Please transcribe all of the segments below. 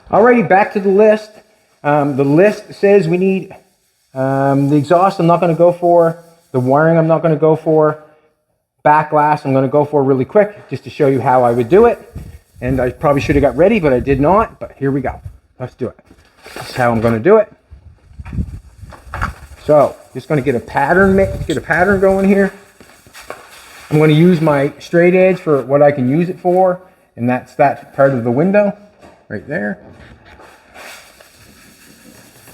Alrighty, back to the list. The list says we need the exhaust I'm not going to go for. The wiring I'm not going to go for. Back glass I'm going to go for really quick just to show you how I would do it. And I probably should have got ready, but I did not. But here we go. Let's do it. That's how I'm going to do it. So, just going to get a pattern going here. I'm going to use my straight edge for what I can use it for, and that's that part of the window right there.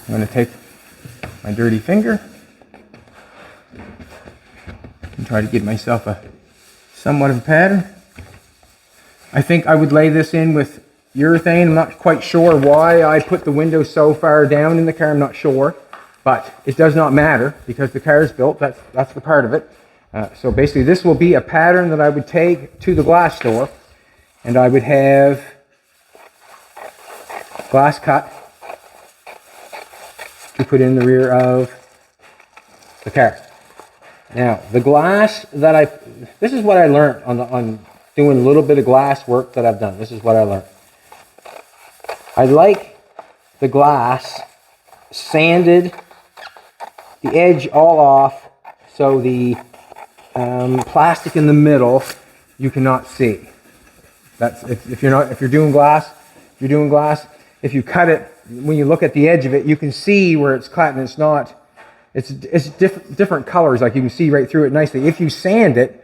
I'm going to take my dirty finger and try to give myself a somewhat of a pattern. I think I would lay this in with urethane. I'm not quite sure why I put the window so far down in the car. I'm not sure, but it does not matter because the car is built. That's the part of it. So basically this will be a pattern that I would take to the glass store, and I would have glass cut to put in the rear of the car. Now the glass that this is what I learned on doing a little bit of glass work that I've done. This is what I learned. I like the glass sanded, the edge all off, so the plastic in the middle you cannot see. That's if you're doing glass, if you cut it, when you look at the edge of it, you can see where it's cut, and it's different colors, like you can see right through it nicely. If you sand it,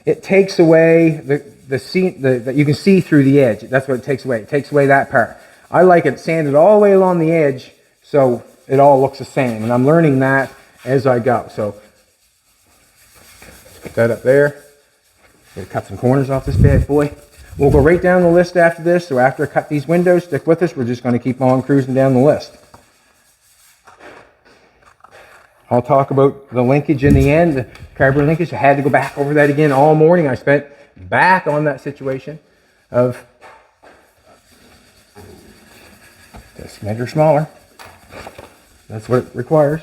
it takes away that you can see through the edge. That's what it takes away. It takes away that part. I like it sanded all the way along the edge so it all looks the same, and I'm learning that as I go. So put that up there. Gonna cut some corners off this bad boy. We'll go right down the list after this. So after I cut these windows, stick with us. We're just going to keep on cruising down the list. I'll talk about the linkage in the end, the carbon linkage. I had to go back over that again all morning. I spent back on that situation of just smidge or smaller. That's what it requires.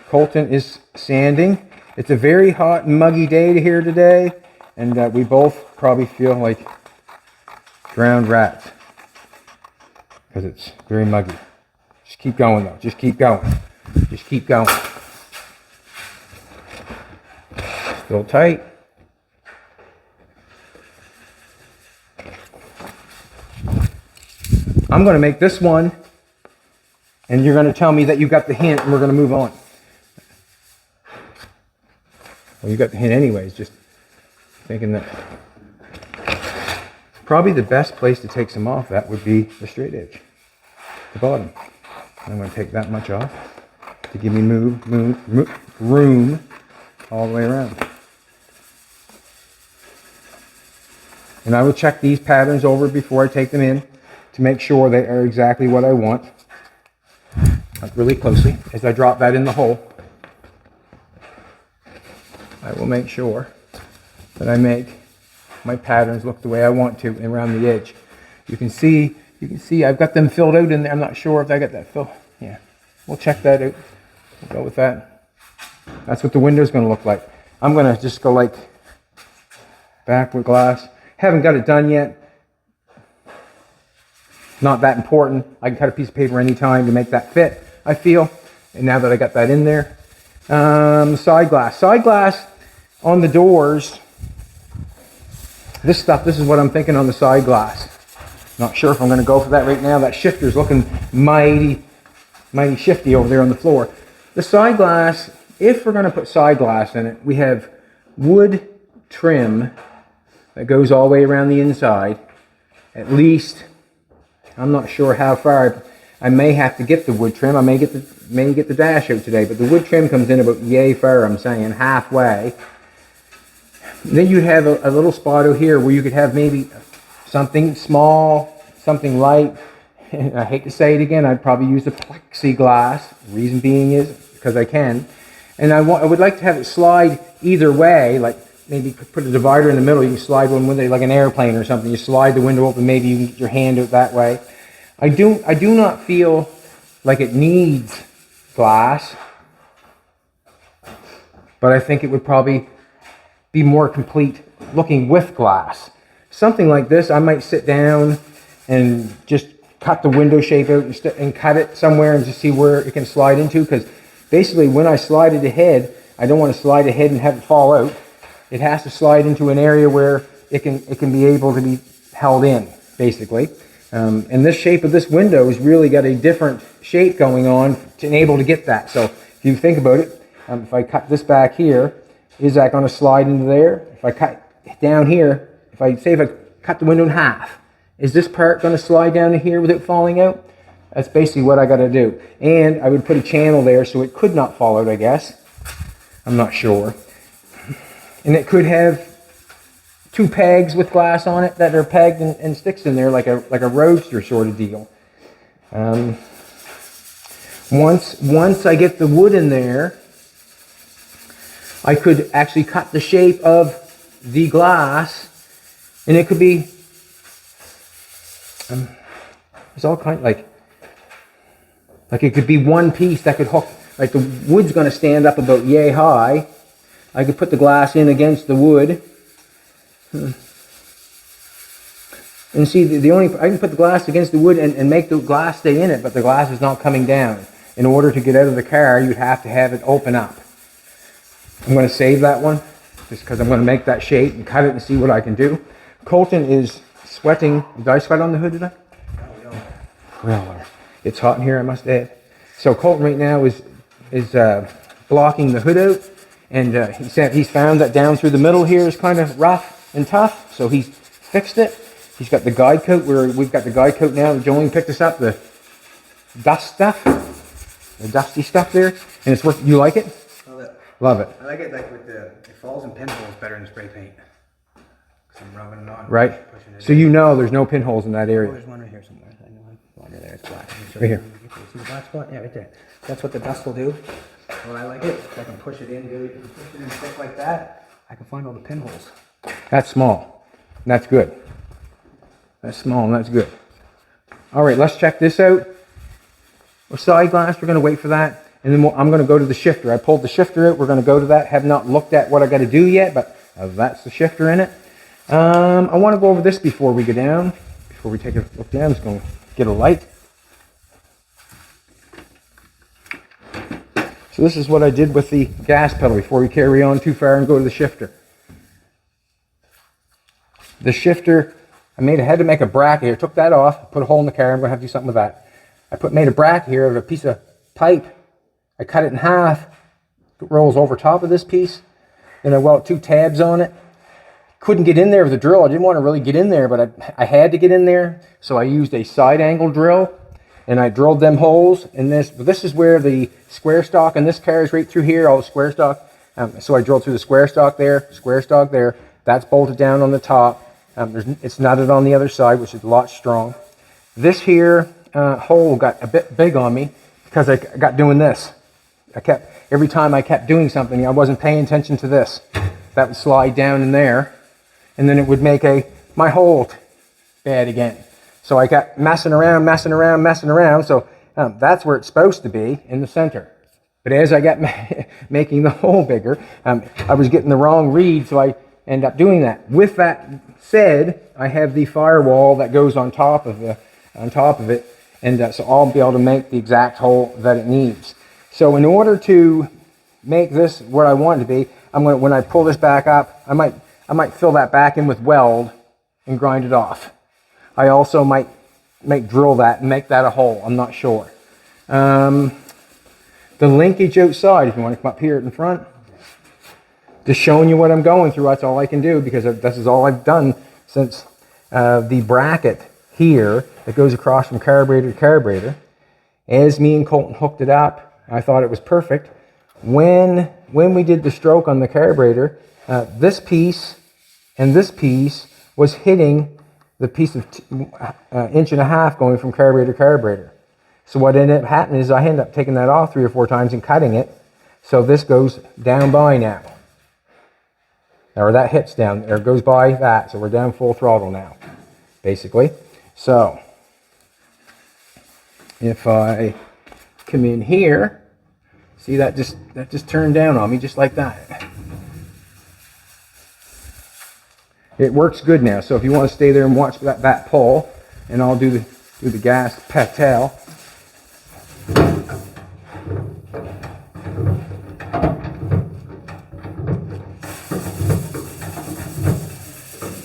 Colton is sanding. It's a very hot and muggy day here today, and we both probably feel like drowned rats because it's very muggy. Just keep going though. Just keep going. Just keep going. Still tight. I'm going to make this one, and you're going to tell me that you got the hint, and we're going to move on. Well, you got the hint anyways, just thinking that probably the best place to take some off that would be the straight edge, the bottom. I'm going to take that much off to give me room all the way around. And I will check these patterns over before I take them in to make sure they are exactly what I want. Look really closely as I drop that in the hole. I will make sure that I make my patterns look the way I want to around the edge. You can see I've got them filled out in there. I'm not sure if I got that filled. Yeah, we'll check that out. We'll go with that. That's what the window's going to look like. I'm going to just go like back with glass. Haven't got it done yet. Not that important. I can cut a piece of paper anytime to make that fit, I feel. And now that I got that in there. Side glass. Side glass on the doors. This is what I'm thinking on the side glass. Not sure if I'm going to go for that right now. That shifter's looking mighty shifty over there on the floor. The side glass, if we're going to put side glass in it, we have wood trim that goes all the way around the inside. At least, I'm not sure how far. I may have to get the wood trim. I may get the dash out today, but the wood trim comes in about yay far, I'm saying, halfway. Then you'd have a little spot over here where you could have maybe something small, something light. And I hate to say it again, I'd probably use the plexiglass. Reason being is because I can. And I would like to have it slide either way, like maybe put a divider in the middle. You can slide one window like an airplane or something. You slide the window open, maybe you can get your hand out that way. I do not feel like it needs glass, but I think it would probably be more complete looking with glass. Something like this, I might sit down and just cut the window shape out and cut it somewhere and just see where it can slide into, because basically when I slide it ahead, I don't want to slide ahead and have it fall out. It has to slide into an area where it can be able to be held in, basically. And this shape of this window has really got a different shape going on to enable to get that. So if you think about it, if I cut this back here, is that going to slide into there? If I cut down here, if I cut the window in half, is this part going to slide down to here without falling out? That's basically what I got to do. And I would put a channel there so it could not fall out, I guess. I'm not sure. And it could have 2 pegs with glass on it that are pegged and sticks in there like a roadster sort of deal. Once I get the wood in there, I could actually cut the shape of the glass, and it could be it's all kind of like it could be one piece that could hook. Like the wood's going to stand up about yay high. I could put the glass in against the wood. And see, I can put the glass against the wood and make the glass stay in it, but the glass is not coming down. In order to get out of the car, you'd have to have it open up. I'm going to save that one, just because I'm going to make that shape and cut it and see what I can do. Colton is sweating. Did I sweat on the hood today? Well, it's hot in here, I must add. So Colton right now is blocking the hood out, and he said he's found that down through the middle here is kind of rough and tough, so he's fixed it. He's got the guide coat, where we've got the guide coat now. Jolene picked us up the dust stuff, the dusty stuff there, and it's worth. You like it? Love it. Love it. I like it like with it falls in pinholes better than spray paint. Because I'm rubbing it on. Right. So you know there's no pinholes in that area. Oh, there's one right here somewhere. I know under there. It's black. Right here. See the black spot? Yeah, right there. That's what the dust will do. When I like it, I can push it in, push it in thick like that. I can find all the pinholes. That's small. That's good. That's small and that's good. All right, let's check this out. With side glass, we're going to wait for that. And then I'm going to go to the shifter. I pulled the shifter out. We're going to go to that. Have not looked at what I got to do yet, but that's the shifter in it. I want to go over this before we go down. Before we take a look down, I'm just going to get a light. So this is what I did with the gas pedal before we carry on too far and go to the shifter. The shifter, I had to make a bracket here. Took that off, put a hole in the car. I'm going to have to do something with that. Made a bracket here of a piece of pipe. I cut it in half. It rolls over top of this piece. Then I weld 2 tabs on it. Couldn't get in there with a drill. I didn't want to really get in there, but I had to get in there. So I used a side angle drill, and I drilled them holes. And this is where the square stock in this car is right through here, all the square stock. So I drilled through the square stock there. That's bolted down on the top. It's nutted on the other side, which is a lot strong. This here hole got a bit big on me because I got doing this. Every time I kept doing something, I wasn't paying attention to this. That would slide down in there, and then it would make my hole bad again. So I kept messing around. So that's where it's supposed to be, in the center. But as I got making the hole bigger, I was getting the wrong read, so I end up doing that. With that said, I have the firewall that goes on top of it, and so I'll be able to make the exact hole that it needs. So in order to make this what I want it to be, when I pull this back up, I might fill that back in with weld and grind it off. I also might drill that and make that a hole. I'm not sure. The linkage outside, if you want to come up here in front, just showing you what I'm going through. That's all I can do, because this is all I've done since the bracket here that goes across from carburetor to carburetor. As me and Colton hooked it up, I thought it was perfect. When we did the stroke on the carburetor, this piece and this piece was hitting the piece of 1.5 inches going from carburetor to carburetor. So what ended up happening is I ended up taking that off 3 or 4 times and cutting it. So this goes down by now. Or that hits down, or goes by that. So we're down full throttle now, basically. So if I come in here, see that just turned down on me just like that. It works good now. So if you want to stay there and watch that pull, and I'll do the gas pedal.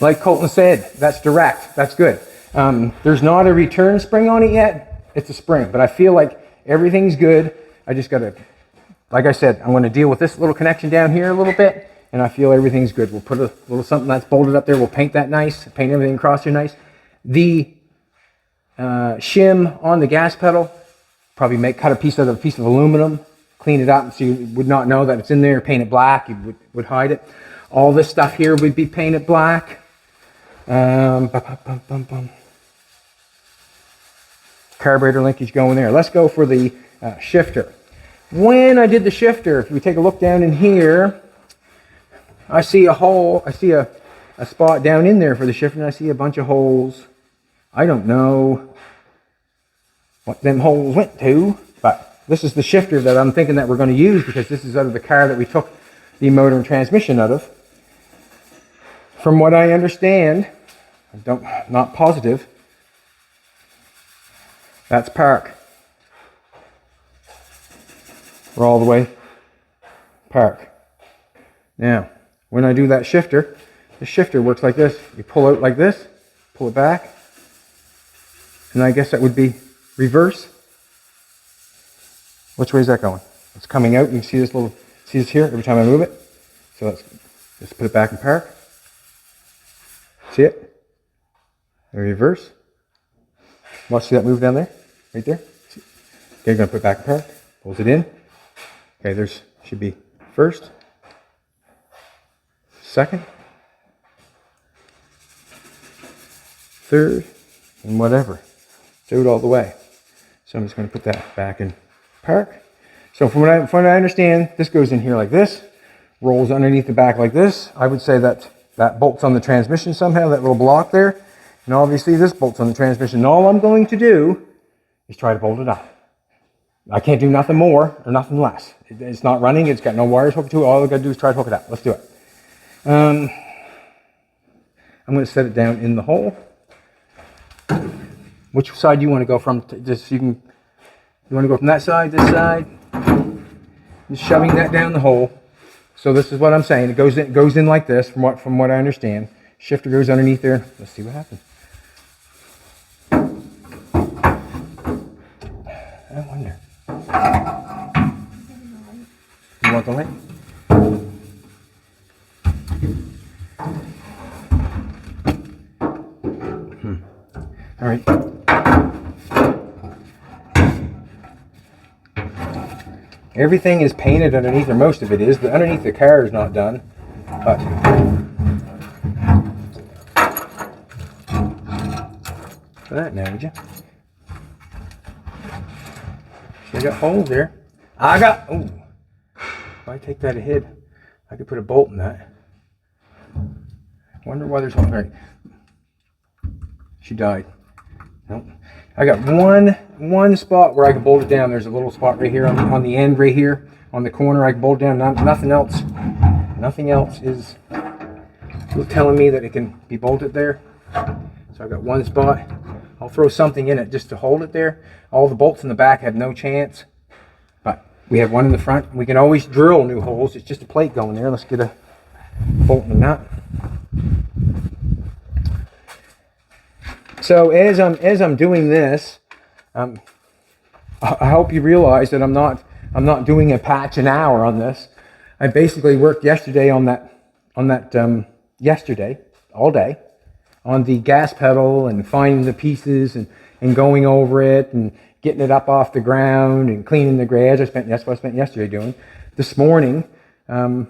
Like Colton said, that's direct. That's good. There's not a return spring on it yet. It's a spring, but I feel like everything's good. I just got to, like I said, I'm going to deal with this little connection down here a little bit, and I feel everything's good. We'll put a little something that's bolted up there. We'll paint that nice, paint everything across here nice. The shim on the gas pedal, probably cut a piece of aluminum, clean it up so you would not know that it's in there, paint it black, you would hide it. All this stuff here would be painted black. Carburetor linkage going there. Let's go for the shifter. When I did the shifter, if we take a look down in here, I see a hole, I see a spot down in there for the shifter, and I see a bunch of holes. I don't know what them holes went to, but this is the shifter that I'm thinking that we're going to use, because this is out of the car that we took the motor and transmission out of. From what I understand, not positive, that's park. We're all the way park. Now, when I do that shifter, the shifter works like this. You pull out like this, pull it back, and I guess that would be reverse. Which way is that going? It's coming out. You can see this here every time I move it. So let's just put it back in park. See it? And reverse. Watch, see that move down there? Right there? Okay, you're going to put it back in park. Pulls it in. Okay, there's should be first, second, third, and whatever. Do it all the way. So I'm just going to put that back in park. So from what I understand, this goes in here like this, rolls underneath the back like this. I would say that bolts on the transmission somehow, that little block there. And obviously this bolts on the transmission. And all I'm going to do is try to bolt it up. I can't do nothing more or nothing less. It's not running. It's got no wires hooked to it. All I've got to do is try to hook it up. Let's do it. I'm going to set it down in the hole. Which side do you want to go from? You want to go from that side, this side? Just shoving that down the hole. So this is what I'm saying. It goes in like this, from what I understand. Shifter goes underneath there. Let's see what happens. I wonder. You want the light? All right. Everything is painted underneath, or most of it is. The underneath the car is not done. But for that now, would you? So I got holes there. Oh, if I take that ahead, I could put a bolt in that. Wonder why there's holes. All right. She died. Nope. I got one spot where I can bolt it down. There's a little spot right here on the end, right here on the corner. I can bolt it down. Nothing else. Nothing else is telling me that it can be bolted there. So I got one spot. I'll throw something in it just to hold it there. All the bolts in the back have no chance, but we have one in the front. We can always drill new holes. It's just a plate going there. Let's get a bolt and a nut. So as I'm doing this, I hope you realize that I'm not doing a patch an hour on this. I basically worked yesterday on that yesterday all day on the gas pedal and finding the pieces and going over it and getting it up off the ground and cleaning the garage. That's what I spent yesterday doing. This morning, I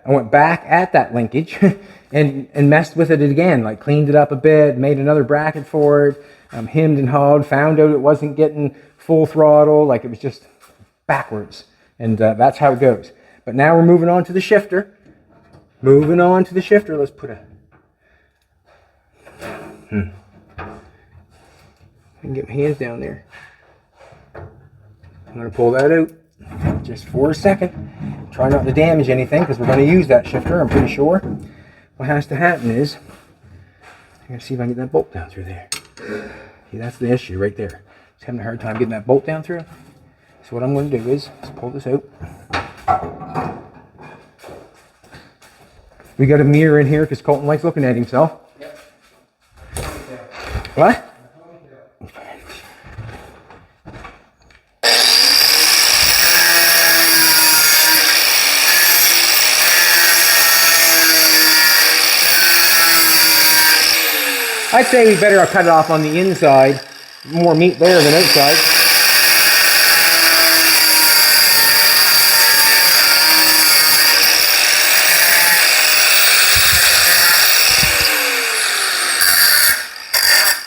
went back at that linkage and messed with it again, like cleaned it up a bit, made another bracket for it, hemmed and hawed, found out it wasn't getting full throttle, like it was just backwards. And that's how it goes. But now we're moving on to the shifter. Let's put a... I can get my hands down there. I'm going to pull that out just for a second. Try not to damage anything because we're going to use that shifter, I'm pretty sure. What has to happen is I gotta see if I can get that bolt down through there. See, that's the issue right there. Just having a hard time getting that bolt down through. So what I'm going to do is just pull this out. We got a mirror in here because Colton likes looking at himself. Yep. What? I'd say we better cut it off on the inside. More meat there than outside.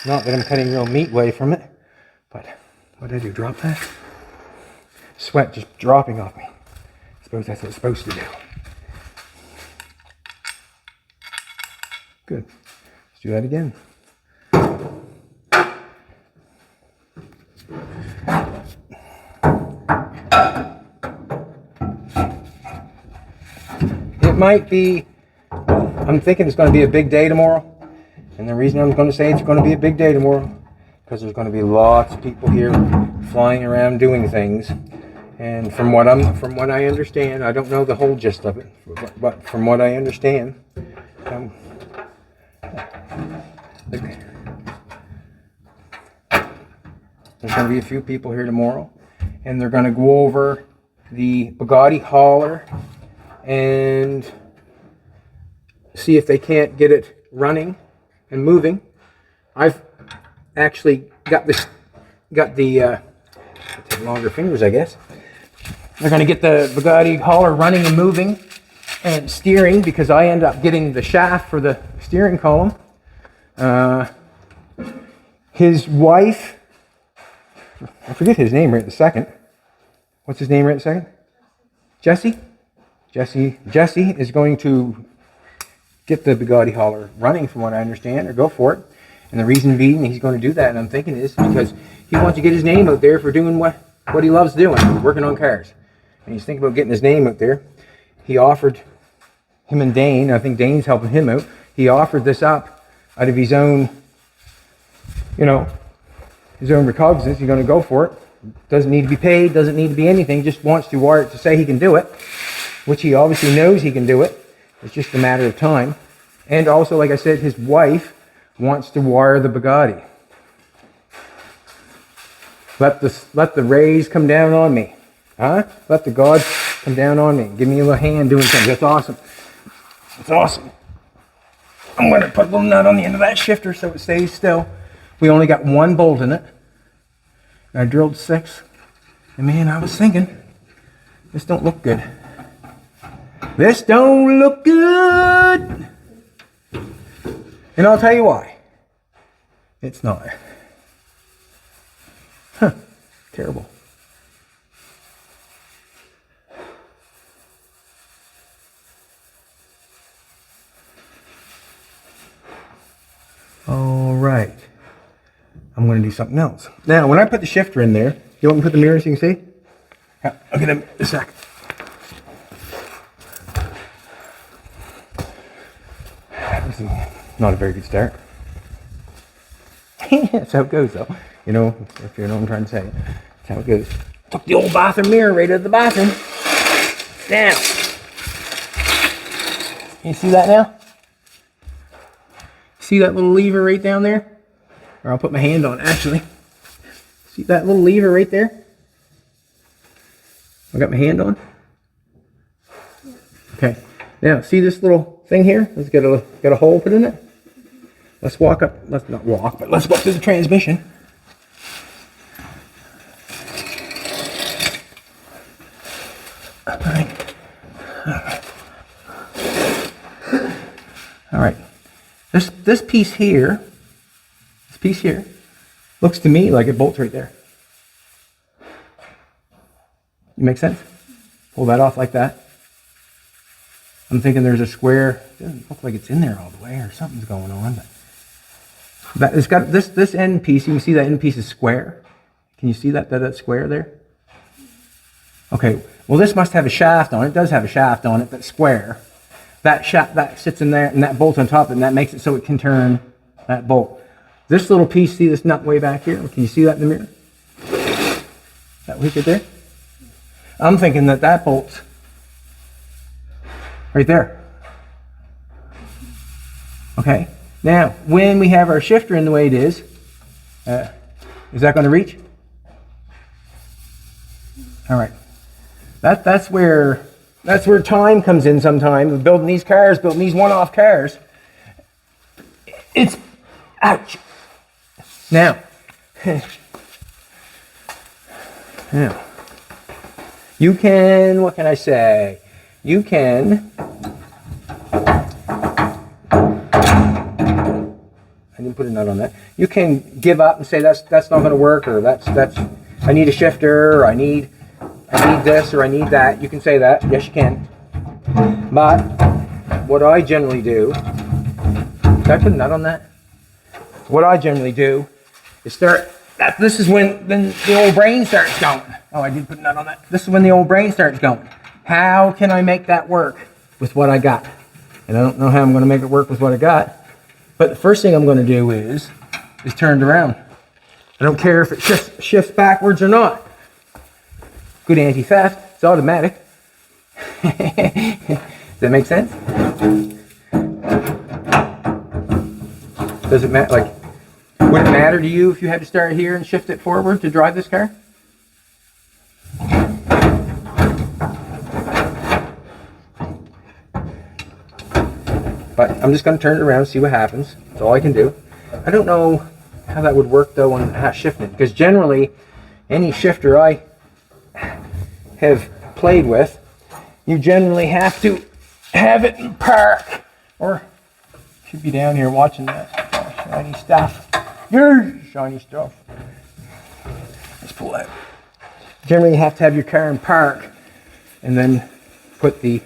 Not that I'm cutting real meat away from it, but what did I do? Drop that? Sweat just dropping off me. I suppose that's what it's supposed to do. Good. Let's do that again. It might be, I'm thinking it's going to be a big day tomorrow. And the reason I'm going to say it's going to be a big day tomorrow, because there's going to be lots of people here flying around doing things. And from what I understand, I don't know the whole gist of it, but from what I understand, there's going to be a few people here tomorrow, and they're going to go over the Bugatti hauler and see if they can't get it running and moving. I've actually got the take longer fingers, I guess. They're going to get the Bugatti hauler running and moving and steering, because I end up getting the shaft for the steering column. His wife, I forget his name right this second. What's his name right this second? Jesse? Jesse is going to get the Bugatti hauler running, from what I understand, or go for it. And the reason being he's going to do that, and I'm thinking, is because he wants to get his name out there for doing what he loves doing, working on cars. And he's thinking about getting his name out there. He offered, him and Dane, I think Dane's helping him out, he offered this up out of his own, his own recognizance. He's going to go for it. Doesn't need to be paid, doesn't need to be anything, just wants to wire it to say he can do it, which he obviously knows he can do it. It's just a matter of time. And also, like I said, his wife wants to wire the Bugatti. Let the rays come down on me. Huh? Let the gods come down on me. Give me a little hand doing things. That's awesome. That's awesome. I'm going to put a little nut on the end of that shifter so it stays still. We only got one bolt in it. I drilled 6. And man, I was thinking, this don't look good. This don't look good. And I'll tell you why. It's not. Huh. Terrible. All right. I'm going to do something else. Now, when I put the shifter in there, you want me to put the mirror so you can see? Yeah, I'll get him in a sec. This is not a very good start. That's how it goes, though. If you know what I'm trying to say. That's how it goes. Took the old bathroom mirror right out of the bathroom. Now. Can you see that now? See that little lever right down there? Or I'll put my hand on it, actually. See that little lever right there? I got my hand on. Okay. Now, see this little thing here? It's got a hole put in it. Let's walk up. Let's not walk, but let's go up to the transmission. All right. This piece here, looks to me like it bolts right there. You make sense? Pull that off like that. I'm thinking there's a square. It doesn't look like it's in there all the way, or something's going on. But it's got this end piece. You can see that end piece is square. Can you see that square there? Okay. Well, this must have a shaft on it. It does have a shaft on it. That's square. That shaft that sits in there, and that bolts on top, and that makes it so it can turn that bolt. This little piece, see this nut way back here? Can you see that in the mirror? That wicket there? I'm thinking that that bolt's right there. Okay. Now, when we have our shifter in the way it is that going to reach? All right. That's where time comes in sometimes. Building these cars, building these one-off cars. It's, ouch. Now, you can, what can I say? You can, I didn't put a nut on that. You can give up and say that's not going to work, or that's I need a shifter, or I need this, or I need that. You can say that. Yes, you can. But what I generally do, did I put a nut on that? What I generally do is start. This is when the old brain starts going. Oh, I did put a nut on that. This is when the old brain starts going. How can I make that work with what I got? And I don't know how I'm going to make it work with what I got. But the first thing I'm going to do is turn it around. I don't care if it shifts backwards or not. Good anti-theft. It's automatic. Does that make sense? Does it matter? Like, would it matter to you if you had to start here and shift it forward to drive this car? But I'm just going to turn it around and see what happens. That's all I can do. I don't know how that would work though on how shifting it, because generally any shifter I have played with, you generally have to have it in park, or should be down here watching that shiny stuff. Your shiny stuff. Let's pull out. Generally you have to have your car in park and then put the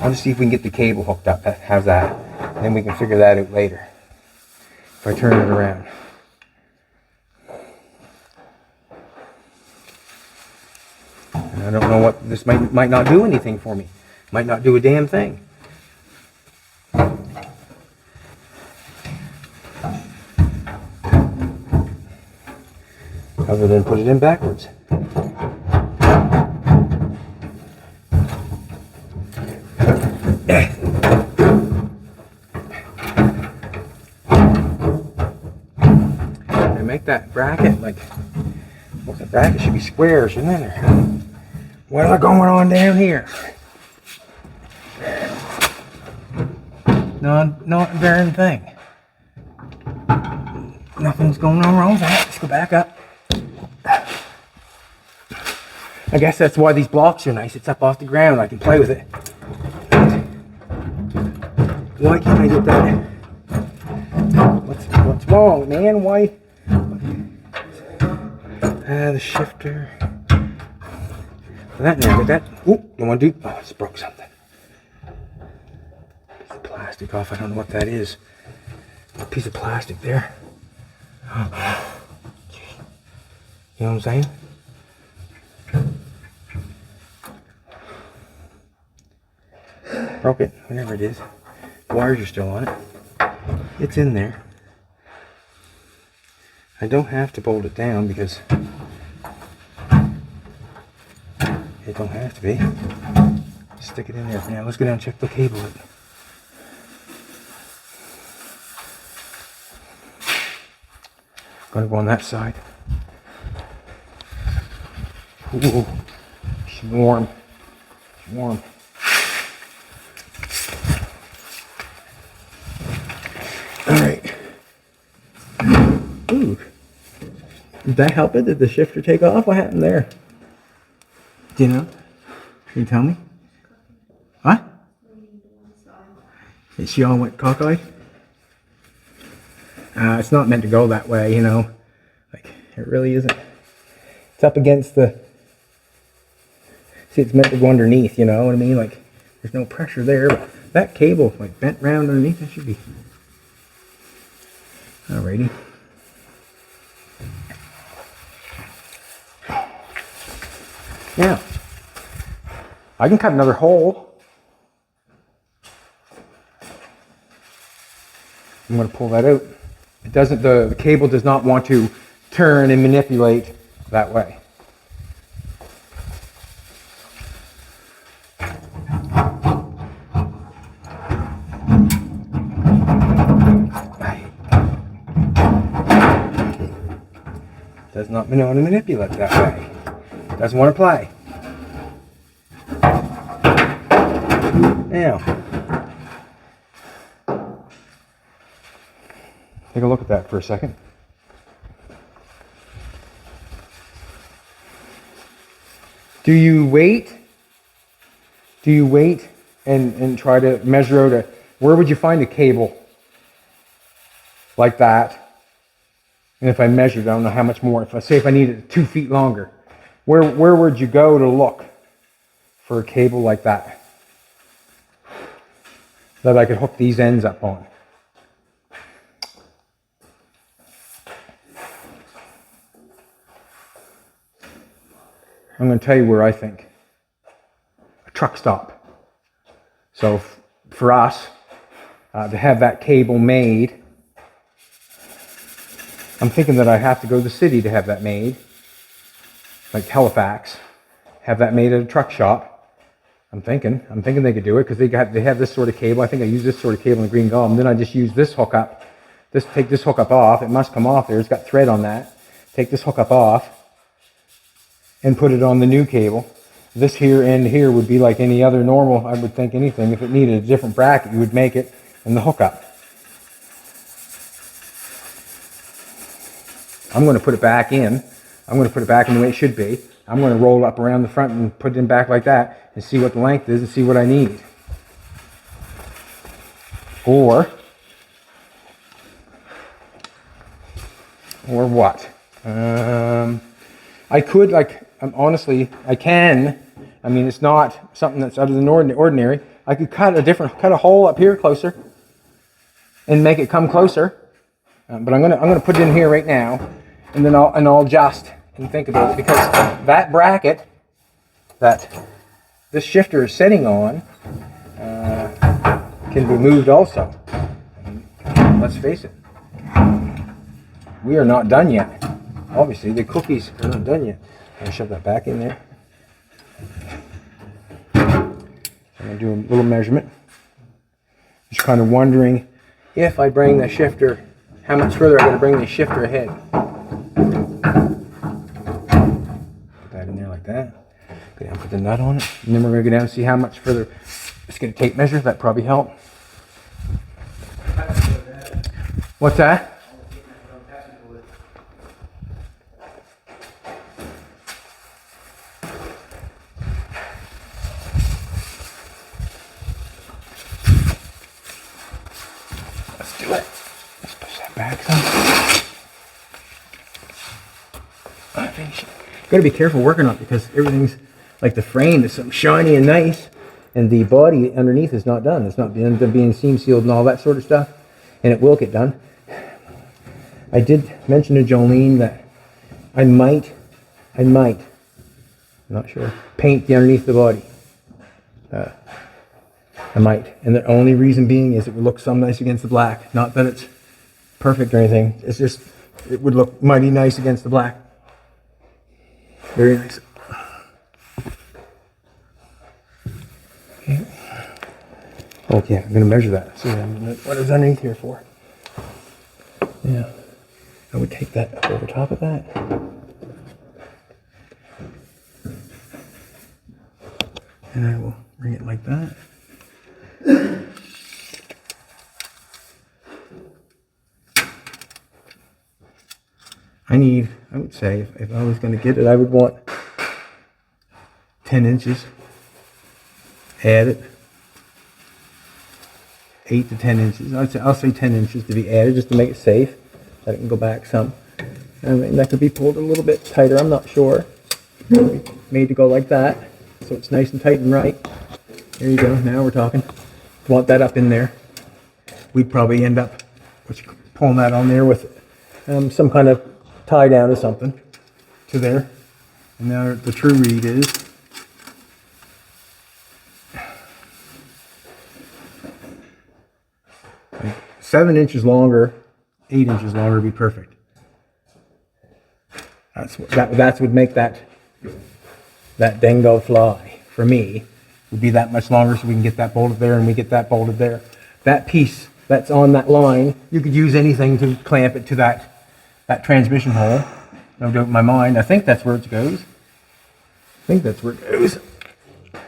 I'll just see if we can get the cable hooked up. How's that? And then we can figure that out later. If I turn it around. And I don't know what this might not do anything for me. Might not do a damn thing. Other than put it in backwards. Make that bracket like, well, the bracket should be square, shouldn't it? What's going on down here? Not a darn thing. Nothing's going on wrong with that. Let's go back up. I guess that's why these blocks are nice. It's up off the ground. I can play with it. Why can't I get that? What's wrong, man? Why? The shifter. That now, get that. Ooh, you want to do? Oh, I just broke something. Piece of plastic off. I don't know what that is. A piece of plastic there. Oh. You know what I'm saying? Broke it, whatever it is. The wires are still on it. It's in there. I don't have to bolt it down because it don't have to be. Stick it in there for now. Let's go down and check the cable. Gonna go on that side. Ooh, she's warm. She's warm. All right. Ooh. Did that help it? Did the shifter take off? What happened there? Do you know? Can you tell me? What? Is she all went cockeyed? It's not meant to go that way, you know. Like, it really isn't. It's up against the... See, it's meant to go underneath, you know what I mean? Like, there's no pressure there, but that cable, like, bent round underneath, that should be... Alrighty. Now, I can cut another hole. I'm going to pull that out. It doesn't, the cable does not want to turn and manipulate that way. Does not know how to manipulate that way. Doesn't want to play. Now, take a look at that for a second. Do you wait? Do you wait and try to measure out where would you find a cable like that? And if I measured, I don't know how much more. If I say if I needed it 2 feet longer, where would you go to look for a cable like that that I could hook these ends up on? I'm going to tell you where I think. A truck stop. So for us to have that cable made, I'm thinking that I have to go to the city to have that made, like Halifax, have that made at a truck shop. I'm thinking they could do it because they have this sort of cable. I think I use this sort of cable in the green gum. Then I just use this hookup. Take this hookup off. It must come off there. It's got thread on that. Take this hookup off and put it on the new cable. This here end here would be like any other normal, I would think anything. If it needed a different bracket, you would make it in the hookup. I'm going to put it back in. I'm going to put it back in the way it should be. I'm going to roll up around the front and put it in back like that and see what the length is and see what I need. Or what? I could, honestly, I can. I mean, it's not something that's out of the ordinary. I could cut a hole up here closer and make it come closer. But I'm gonna put it in here right now, and then I'll adjust and think about it, because that bracket that this shifter is sitting on can be moved also. And let's face it, we are not done yet. Obviously, the cookies are not done yet. I'm gonna shove that back in there. I'm gonna do a little measurement. Just kind of wondering if I bring the shifter, how much further I got to bring the shifter ahead. Put that in there like that. Go down, put the nut on it, and then we're going to go down and see how much further. Let's get a tape measure. That probably help. What's that? Let's do it. Let's push that back some. Gotta be careful working on it because everything's like the frame is so shiny and nice, and the body underneath is not done. It's not being seam sealed and all that sort of stuff, and it will get done. I did mention to Jolene that I might, I'm not sure, paint the underneath the body. I might, and the only reason being is it would look some nice against the black. Not that it's perfect or anything. It's just it would look mighty nice against the black. Very nice. Okay, I'm going to measure that. See what is underneath here for. Yeah, I would take that over top of that. And I will bring it like that. I would say, if I was going to get it, I would want 10 inches. Add it. 8 to 10 inches. I'll say 10 inches to be added just to make it safe. That it can go back some. I mean, that could be pulled a little bit tighter, I'm not sure. Made to go like that, so it's nice and tight and right. There you go, now we're talking. Want that up in there. We'd probably end up pulling that on there with some kind of tie down or something to there. And now the true read is 7 inches longer, 8 inches longer would be perfect. That's would make that dingo fly for me. Would be that much longer, so we can get that bolted there and we get that bolted there. That piece that's on that line, you could use anything to clamp it to that transmission hole. No doubt in my mind. I think that's where it goes.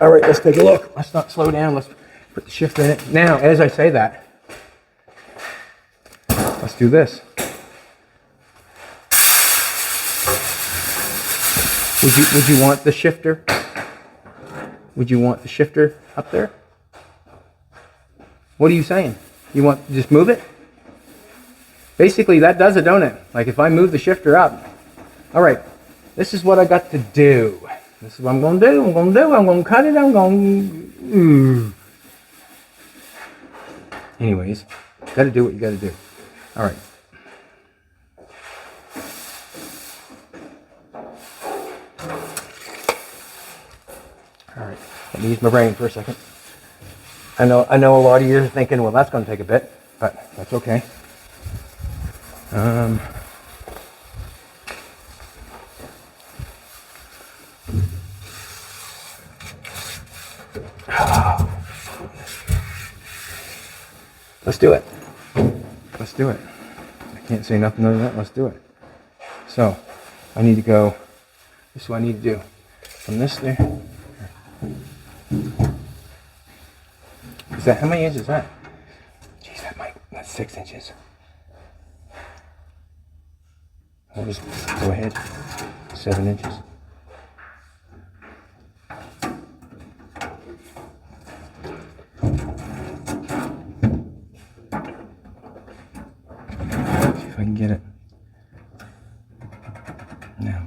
All right, let's take a look. Let's not slow down. Let's put the shifter in it. Now, as I say that, let's do this. Would you want the shifter? Would you want the shifter up there? What are you saying? You want to just move it? Basically, that does it, don't it? Like if I move the shifter up. All right, this is what I got to do. This is what I'm going to do. I'm going to cut it. I'm going to... Anyways, got to do what you got to do. All right. All right, let me use my brain for a second. I know a lot of you are thinking, well, that's going to take a bit, but that's okay. Let's do it. Let's do it. I can't say nothing other than that. Let's do it. So, I need to go. This is what I need to do. From this there. Is that, how many inches is that? Jeez, that's 6 inches. I'll just go ahead. 7 inches. See if I can get it. Now.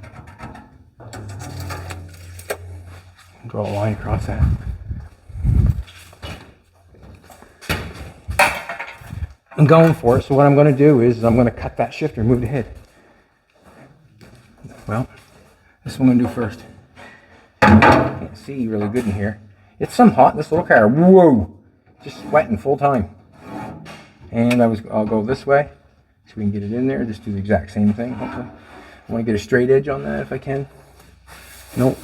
Draw a line across that. I'm going for it, so what I'm going to do is I'm going to cut that shifter and move the head. Well, this is what I'm going to do first. Can't see really good in here. It's some hot in this little car. Whoa! Just sweating full time. And I'll go this way so we can get it in there. Just do the exact same thing, hopefully. I want to get a straight edge on that if I can. Nope.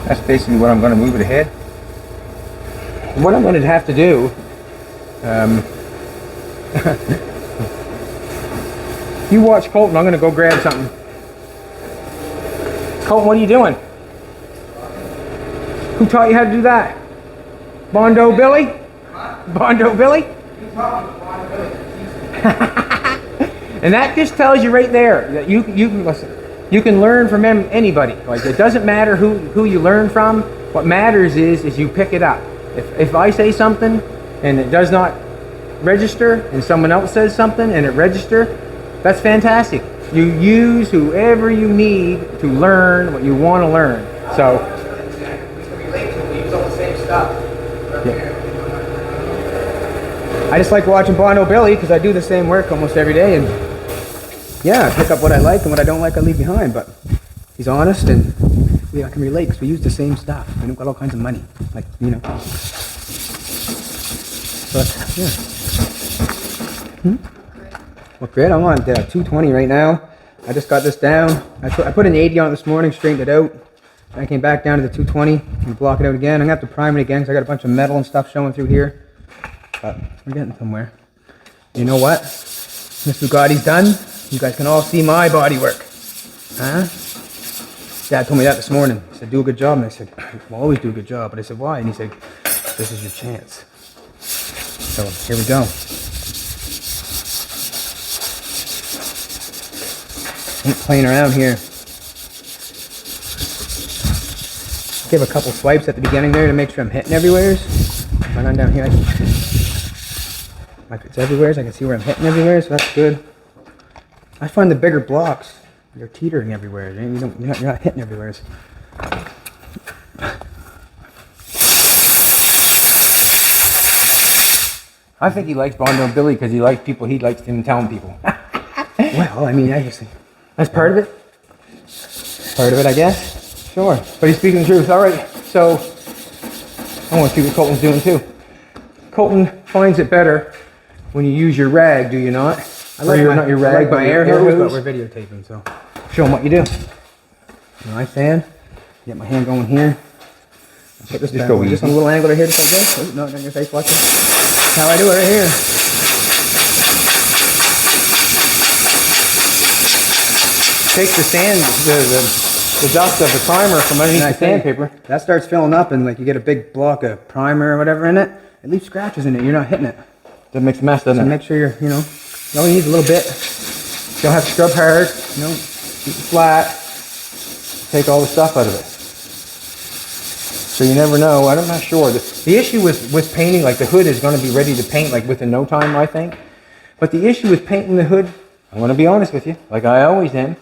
That's basically what I'm going to move it ahead. What I'm going to have to do, you watch Colton, I'm going to go grab something. Colton, what are you doing? Who taught you how to do that? Bondo Billy? Bondo Billy? And that just tells you right there that you can listen. You can learn from anybody. Like it doesn't matter who you learn from. What matters is you pick it up. If I say something and it does not register, and someone else says something and it registers, that's fantastic. You use whoever you need to learn what you want to learn. So we relate to. We use all the same stuff. Yeah. I just like watching Bono Billy because I do the same work almost every day, and yeah, I pick up what I like and what I don't like I leave behind, but he's honest and I can relate because we use the same stuff. We don't got all kinds of money, like, you know. But, yeah. Well, great, I'm on 220 right now. I just got this down. I put an 80 on it this morning, straightened it out. I came back down to the 220 and block it out again. I'm going to have to prime it again because I got a bunch of metal and stuff showing through here. But we're getting somewhere. You know what? This Bugatti's done. You guys can all see my body work. Huh? Dad told me that this morning. He said, do a good job. And I said, we'll always do a good job. But I said, why? And he said, this is your chance. So here we go. Ain't playing around here. Give a couple swipes at the beginning there to make sure I'm hitting everywhere. Right on down here. Like it's everywhere. I can see where I'm hitting everywhere, so that's good. I find the bigger blocks, you're teetering everywhere. You're not hitting everywhere. I think he likes Bondo Billy because he likes people. He likes him telling people. Well, I mean, I just think That's part of it. part of it, I guess. Sure. But he's speaking the truth. All right. So I want to see what Colton's doing too. Colton finds it better when you use your rag, do you not? I like not your rag, but my your air air hose, but hose. we're videotaping, so. Show him what you do. Nice hand. Get my hand going here. Put this Just back go on, just on a easy. little angle right here, just like this. Oh, no, don't your face watching. That's how I do it right here. Take the sand, the dust of the primer from underneath And I the think sandpaper. that starts filling up, and like you get a big block of primer or whatever in it. It leaves scratches in it. You're not hitting it. That makes a mess, doesn't So it? make sure you're, you know, you only need a little bit. Don't have to scrub hard. No. Keep it flat. Take all the stuff out of it. So you never know. I'm not sure. The issue with painting, like the hood is going to be ready to paint like within no time, I think. But the issue with painting the hood, I'm going to be honest with you, like I always am.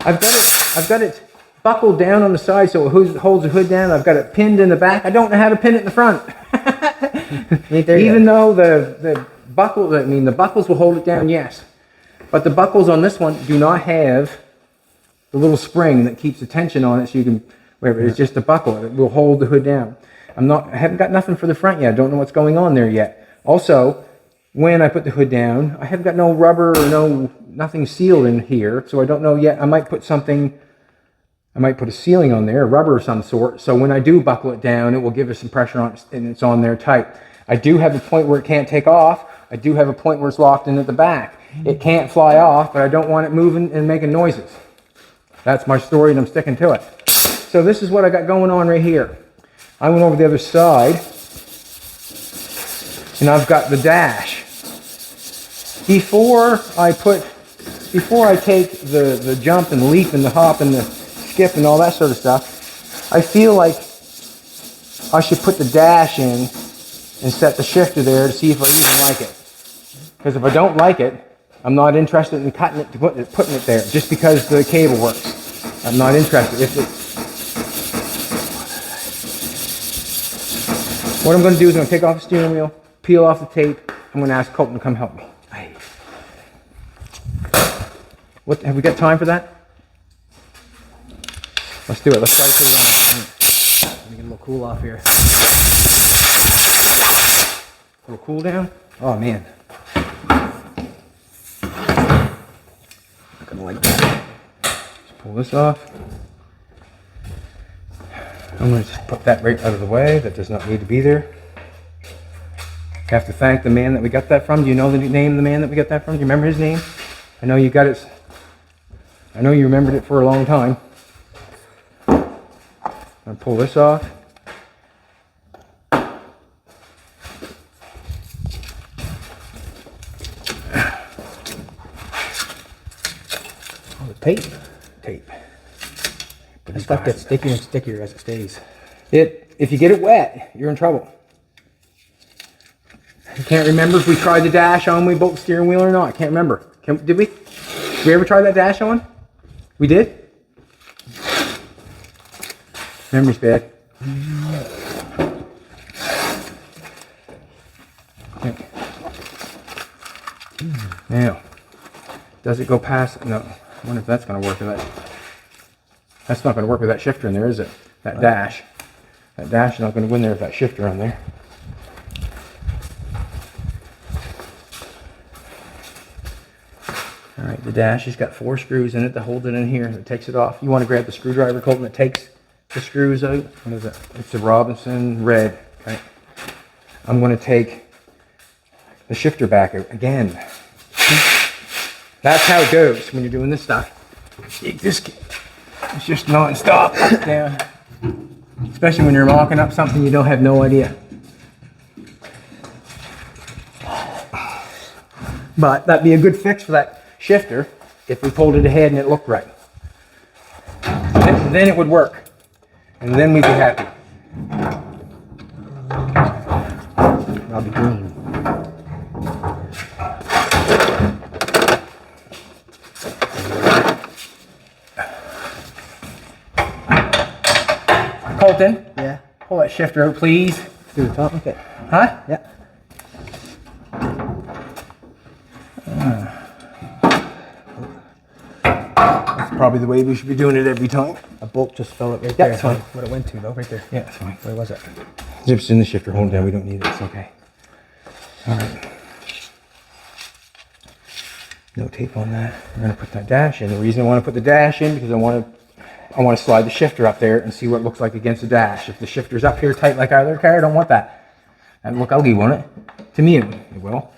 I've got it buckled down on the side so it holds the hood down. I've got it pinned in the back. I don't know how to pin it in the front. Even though the buckles will hold it down, yes. But the buckles on this one do not have the little spring that keeps the tension on it so you can, wherever, it's just a buckle. It will hold the hood down. I haven't got nothing for the front yet. I don't know what's going on there yet. Also, when I put the hood down, I haven't got no rubber or nothing sealed in here, so I don't know yet. I might put a sealing on there, a rubber of some sort, so when I do buckle it down, it will give us some pressure on it and it's on there tight. I do have a point where it can't take off. I do have a point where it's locked in at the back. It can't fly off, but I don't want it moving and making noises. That's my story and I'm sticking to it. So this is what I got going on right here. I went over the other side and I've got the dash. Before I take the jump and the leap and the hop and the skip and all that sort of stuff, I feel like I should put the dash in and set the shifter there to see if I even like it. Because if I don't like it, I'm not interested in cutting it to putting it there just because the cable works. I'm not interested. What I'm going to do is I'm going to take off the steering wheel, peel off the tape. I'm going to ask Colton to come help me. Have we got time for that? Let's do it. Let's try to put it on. Let me get a little cool off here. A little cool down. Oh man. Not gonna like that. Just pull this off. I'm going to just put that right out of the way. That does not need to be there. Have to thank the man that we got that from. Do you know the name of the man that we got that from? Do you remember his name? I know you got it. I know you remembered it for a long time. I'm going to pull this off. Oh, the tape. Tape. The stuff gets stickier and stickier as it stays. If you get it wet, you're in trouble. I can't remember if we tried the dash on we bolt the steering wheel or not. I can't remember. Did we? Did we ever try that dash on? We did? Memory's bad. Okay. Now, does it go past? No. I wonder if that's going to work with that. That's not going to work with that shifter in there, is it? That dash. That dash is not going to go in there with that shifter on there. All right, the dash has got 4 screws in it to hold it in here. It takes it off. You want to grab the screwdriver, Colton, that takes the screws out. What is it? It's a Robinson red. Okay. I'm going to take the shifter back out again. That's how it goes when you're doing this stuff. It's just non-stop. Down. Especially when you're locking up something you don't have no idea. But that'd be a good fix for that shifter if we pulled it ahead and it looked right. Then it would work. And then we'd be happy. I'll be green. Colton, Yeah. pull that shifter out, please. Do the top. Okay. Huh? Yeah. probably the way we should be doing it every time. A bolt just fell it right Yeah, there. it's fine. What it went to though, right there. Yeah, it's fine. Where was it? Zips in the shifter. Hold it down. We don't need it. It's okay. All right. No tape on that. We're gonna put that dash in. The reason I want to put the dash in because I want to slide the shifter up there and see what it looks like against the dash. If the shifter's up here tight like our other car, I don't want that. That'd look ugly, won't it? To me, it will.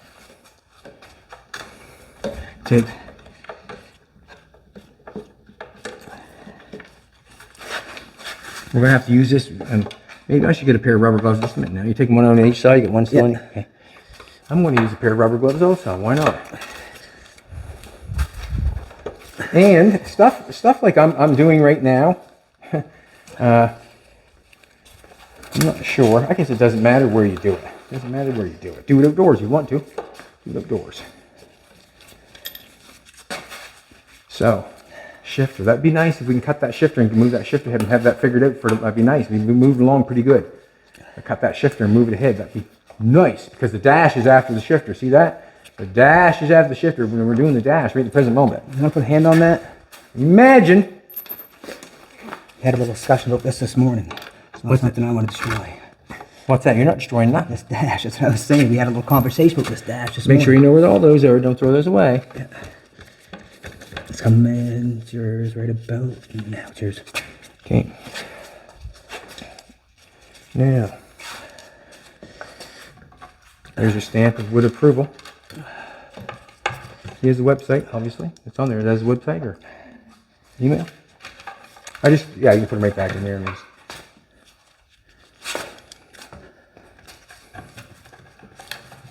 We're gonna have to use this, and maybe I should get a pair of rubber gloves just a minute now. You take one on each side, you get one still. Yeah. Okay. I'm gonna use a pair of rubber gloves also. Why not? And stuff like I'm doing right now. I'm not sure. I guess it doesn't matter where you do it. It doesn't matter where you do it. Do it outdoors. You want to. Do it outdoors. So, shifter. That'd be nice if we can cut that shifter and move that shifter head and have that figured out for. That'd be nice. We moved along pretty good. I cut that shifter and move it ahead. That'd be nice because the dash is after the shifter. See that? The dash is after the shifter when we're doing the dash right at the present moment. You want to put a hand on that? Imagine. We had a little discussion about this morning. It's not something I want to destroy. What's that? You're not destroying nothing. This dash, that's what I was saying. We had a little conversation about this dash this morning. Make sure you know where all those are. Don't throw those away. Yeah. It's coming. It's yours right about now. It's yours. Okay. Now, there's your stamp of wood approval. Here's the website, obviously. It's on there. That's the website or email. You can put them right back in there. And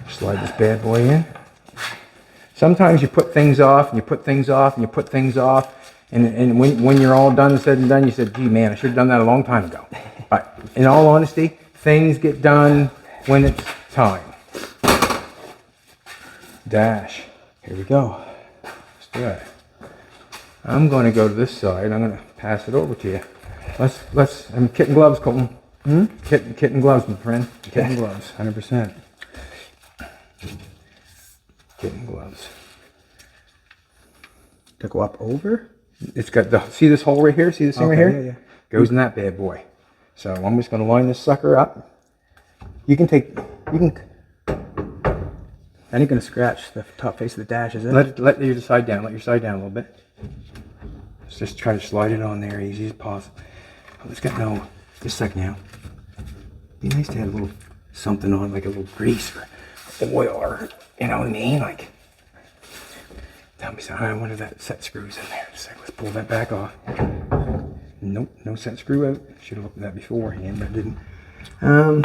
just slide this bad boy in. Sometimes you put things off, and you put things off, and you put things off, and when you're all done and said and done, you said, gee, man, I should have done that a long time ago. But in all honesty, things get done when it's time. Dash. Here we go. Let's do it. I'm going to go to this side. I'm going to pass it over to you. I'm kit and gloves, Colton. Kit and gloves, my friend. Kit and gloves. 100%. Kit and gloves. To go up over? It's got see this hole right here? See this thing right here? Yeah. Goes in that bad boy. So I'm just going to line this sucker up. You can. That ain't gonna scratch the top face of the dash, is it? Let your side down. Let your side down a little bit. Let's just try to slide it on there easy as possible. Oh, it's got no. Just a second now. Be nice to have a little something on, like a little grease or oil, or you know what I mean, like. Tell me something. I wonder if that set screws in there. Just a sec. Let's pull that back off. Nope, no set screw out. Should have looked at that beforehand, but I didn't. I'm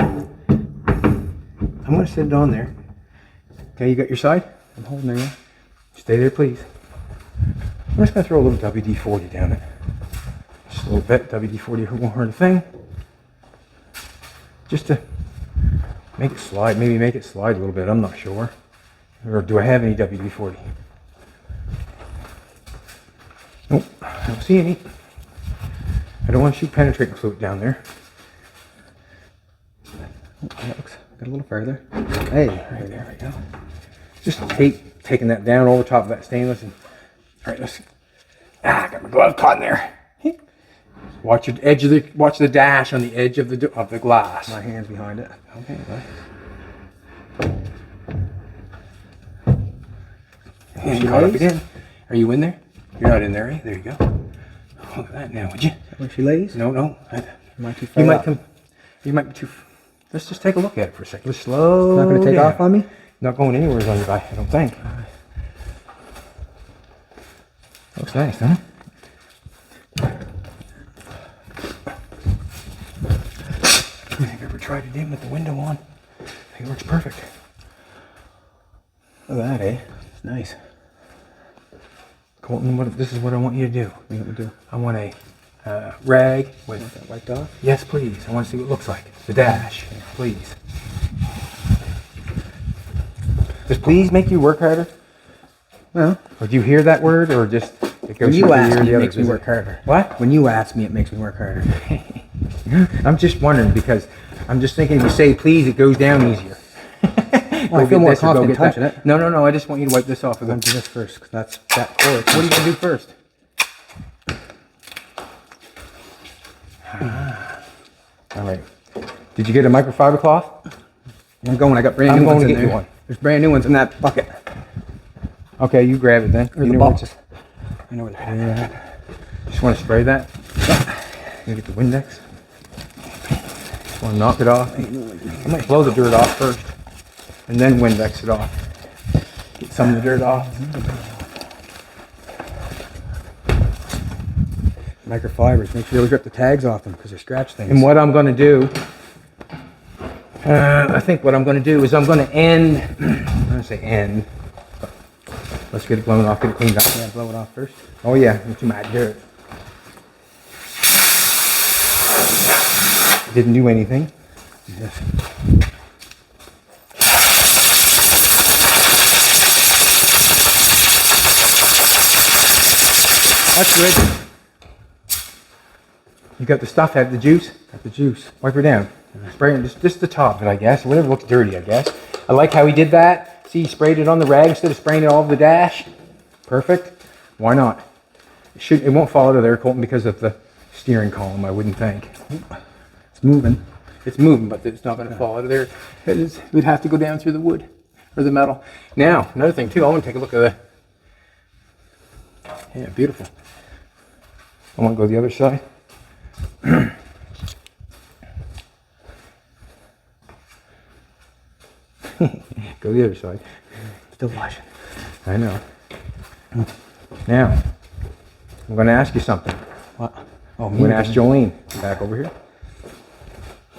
gonna set it on there. Okay, you got your side? I'm holding there, yeah. Stay there, please. I'm just going to throw a little WD-40 down it. Just a little bit. WD-40 won't hurt a thing. Just to make it slide. Maybe make it slide a little bit. I'm not sure. Or do I have any WD-40? Nope. I don't see any. I don't want to shoot penetrating fluid down there. Oh, that looks a little further. Hey, Right there we go. Just taking that down over top of that stainless. And, all right, let's. I got my glove caught in there. Watch the dash on the edge of the glass. my hand's behind it. Okay. She And caught up lays? again. Are you in there? You're not in there, eh? There you go. Look at that now, would you? Where she lays? No. Am I too far You might up? come. You might be too. Let's just take a look at it for a second. Let's slow. It's not going to take down. off on me? Not going anywhere on your back, I don't think. Looks nice, huh? I've ever tried it in with the window on. I think it works perfect. Look at that, eh? It's nice. Colton, this is what I want you to do. What do you want me to do? I want a rag with. Want that wiped off? Yes, please. I want to see what it looks like. The dash, please. Does please make you work harder? Well, Or do you hear that word, or just it goes when you from ask the ear to me, the it other? makes me work harder. What? When you ask me, it makes me work harder. I'm just wondering because I'm just thinking if you say please, it goes down easier. Well, I feel more confident touching it. No. I just want you to wipe this off. I'm going to do this first, because that's that cord. What are you going to do first? All right. Did you get a microfiber cloth? I'm going. I got brand new ones in get you there. one. There's brand new ones in that bucket. Okay, you grab it then. Or You the know where box. I know where they're at. Just want to spray that. You get the Windex. Just want to knock it off. I might blow the dirt off first, and then Windex it off. Get some of the dirt off. Microfibers. Make sure you always rip the tags off them because they scratch things. And what I'm going to do, I think what I'm going to do is I'm going to end. I'm going to say end. But let's get it blown off. Get it cleaned up. Yeah, blow it off first. Oh yeah, too much dirt. Didn't do anything. Yes. That's good. You got the stuff, have the juice? Got the juice. Wipe her down. Spray it, just the top of it, I guess. Whatever looks dirty, I guess. I like how he did that. See, he sprayed it on the rag instead of spraying it all over the dash. Perfect. Why not? It won't fall out of there, Colton, because of the steering column, I wouldn't think. It's moving. It's moving, but it's not going to fall out of there. We'd have to go down through the wood or the metal. Now, another thing too, I want to take a look at the... Yeah, beautiful. I want to go the other side. Go the other side. Still washing. I know. Now, I'm going to ask you something. What? Oh, I'm going to ask Jolene. Back over here.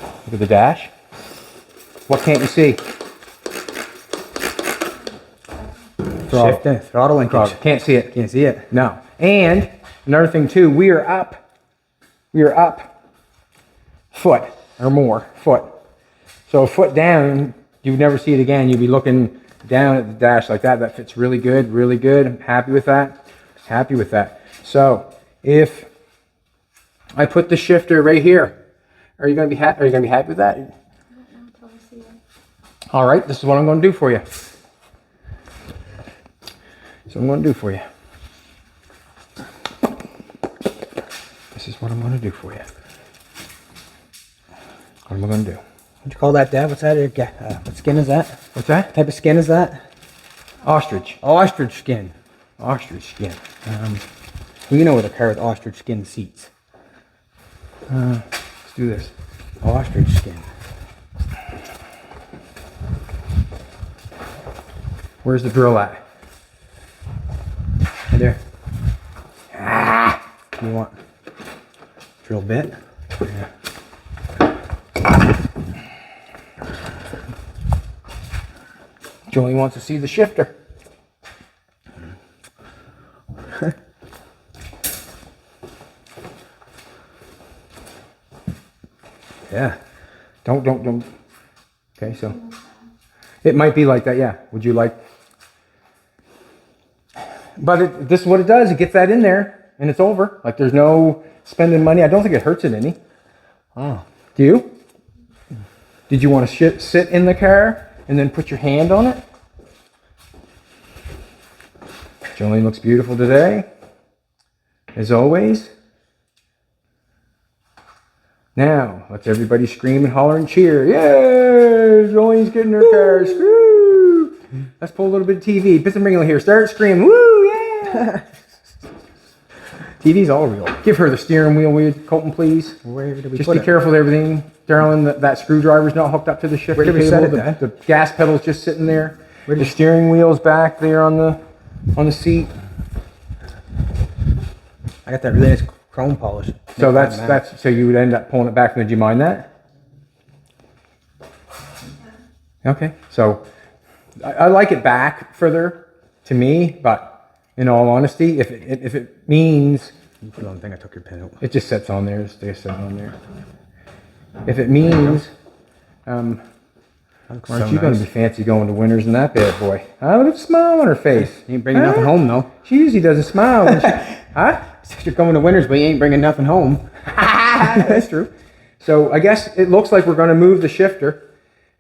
Look at the dash. What can't you see? Throttle linkage. Can't see it. Can't see it. No. And another thing too, we are up foot or more, foot. So a foot down, you would never see it again. You'd be looking down at the dash like that. That fits really good, really good. I'm happy with that. Happy with that. So if I put the shifter right here, are you gonna be happy? Are you gonna be happy with that? I don't know until I see it. All right, this is what I'm gonna do for you. So I'm gonna do for you. This is what I'm gonna do for you. What am I gonna do? What'd you call that, Dad? What's that? What skin is that? What's that? What type of skin is that? Ostrich. Ostrich skin. Ostrich skin. You know with a car with ostrich skin seats. Let's do this. Ostrich skin. Where's the drill at? Right there. You want drill bit? Yeah. Jolene wants to see the shifter. Yeah. Don't. Okay, so it might be like that, yeah. Would you like? But this is what it does. It gets that in there, and it's over. Like there's no spending money. I don't think it hurts it any. Oh. Do you? Did you want to sit in the car and then put your hand on it? Jolene looks beautiful today, as always. Now, let's everybody scream and holler and cheer. Yay! Jolene's getting her car. Woo! Let's pull a little bit of TV. Put some ring here. Start screaming. Woo! Yeah! TV's all real. Give her the steering wheel, will you, Colton, please? Where did we Just put be it? careful with everything. Darling, that screwdriver's not hooked up to the shifter Where did we cable. set it, Dad? The gas pedal's just sitting there. Where The did- steering wheel's back there on the seat. I got that really nice chrome polish. So that's so you would end up pulling it back. Would you mind that? Okay. So I like it back further to me, but in all honesty, if it means You put it on the thing, I took your pin out. it just sits on there, it stays sitting on there. If it means, That looks aren't so you going to nice. be fancy going to Winners in that bad boy? Look at the smile on her face. You ain't bringing nothing home, though. She usually doesn't smile. When she, huh? You're going to Winners, but you ain't bringing nothing home. That's true. So I guess it looks like we're going to move the shifter.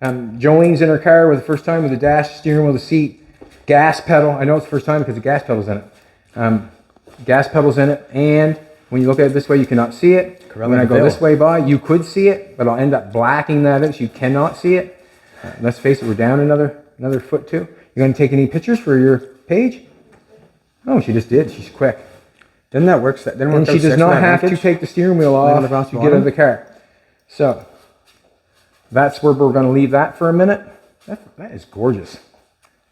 Jolene's in her car with the first time with the dash, steering wheel, the seat, gas pedal. I know it's the first time because the gas pedal's in it. Gas pedal's in it, and When you look at it this way, you cannot see it. Corella When I go Deville. this way by, you could see it, but I'll end up blacking that out so you cannot see it. Let's face it, we're down another foot too. You going to take any pictures for your page? Oh, she just did. She's quick. Didn't that work? Didn't And she does not have to take the steering wheel off across to the get out of bottom? the car. So, that's where we're going to leave that for a minute. That is gorgeous.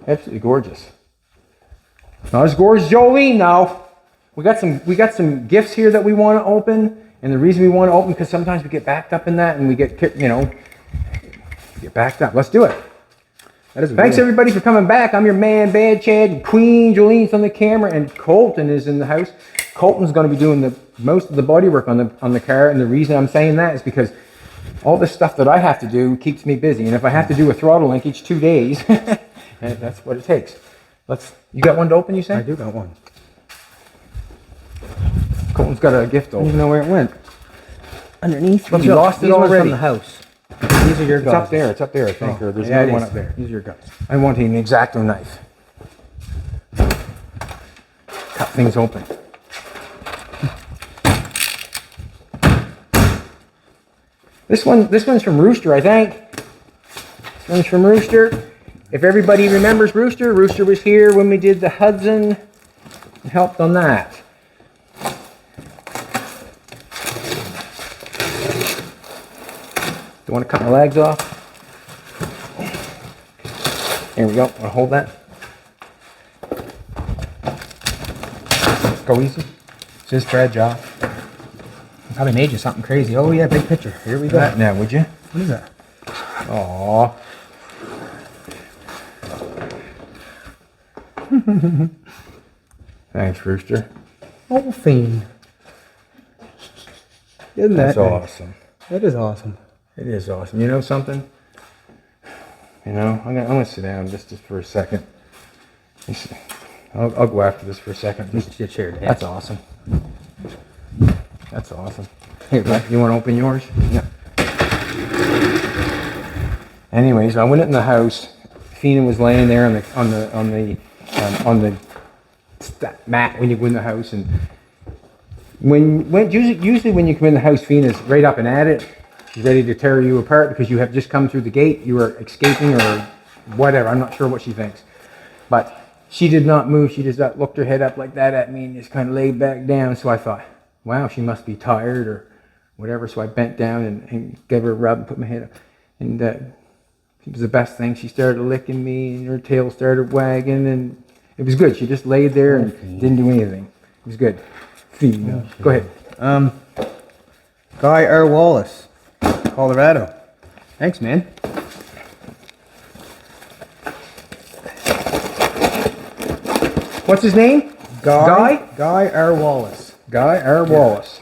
Absolutely gorgeous. Not as gorgeous as Jolene now. We got some gifts here that we want to open, and the reason we want to open because sometimes we get backed up in that, and we get get backed up. Let's do it. Thanks everybody for coming back. I'm your man, Bad Chad, Queen Jolene's on the camera, and Colton is in the house. Colton's going to be doing most of the body work on the car, and the reason I'm saying that is because all the stuff that I have to do keeps me busy, and if I have to do a throttle link each 2 days, and that's what it takes. You got one to open, you say? I do got one. Colton's got a gift to I don't open. even know where it went. Underneath. But you lost it These ones already. from the house. These are your It's up there, I think, or there's another one up there. These are your guts. I want an X-Acto knife. Cut things open. This one's from Rooster, I think. This one's from Rooster. If everybody remembers Rooster was here when we did the Hudson and helped on that. Do you want to cut my legs off? Here we go. Want to hold that? Go easy. It's his Fred job. Probably made you something crazy. Oh yeah, big picture. Here we go. That now, would you? What is that? Aww. Thanks, Rooster. Oh, fiend. Isn't that That's nice? awesome. That is awesome. It is awesome. You know something? I'm gonna sit down just for a second. I'll go after this for a second. Just get shared. That's awesome. That's awesome. Here, you want to open yours? Yeah. Anyways, I went in the house. Fina was laying there on the mat when you go in the house, and usually when you come in the house, Fina's right up and at it. She's ready to tear you apart because you have just come through the gate. You are escaping or whatever. I'm not sure what she thinks, but she did not move. She just looked her head up like that at me and just kind of laid back down. So I thought, wow, she must be tired or whatever. So I bent down and gave her a rub and put my head up, and it was the best thing. She started licking me and her tail started wagging, and it was good. She just laid there and didn't do anything. It was good. Go ahead. Guy R. Wallace, Colorado. Thanks, man. What's his name? Guy R. Wallace. Guy R. Wallace.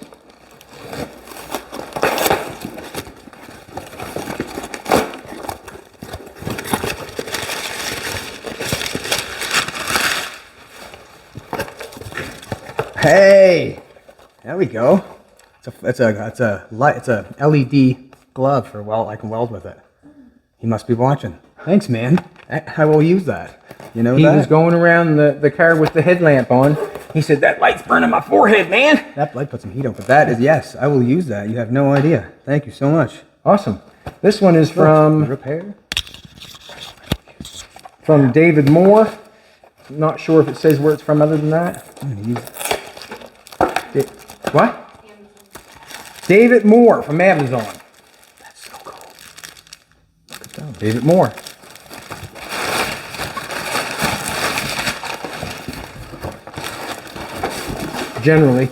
Hey, there we go. It's a LED glove for I can weld with it. He must be watching. Thanks, man. I will use that. You know He that? was going around the car with the headlamp on. He said, "That light's burning my forehead, man." That light put some heat on, but that is, yes, I will use that. You have no idea. Thank you so much. Awesome. This one is from Repair? David Moore. Not sure if it says where it's from other than that. What? David Moore from Amazon. That's so cool. Look at that. David Moore. Generally,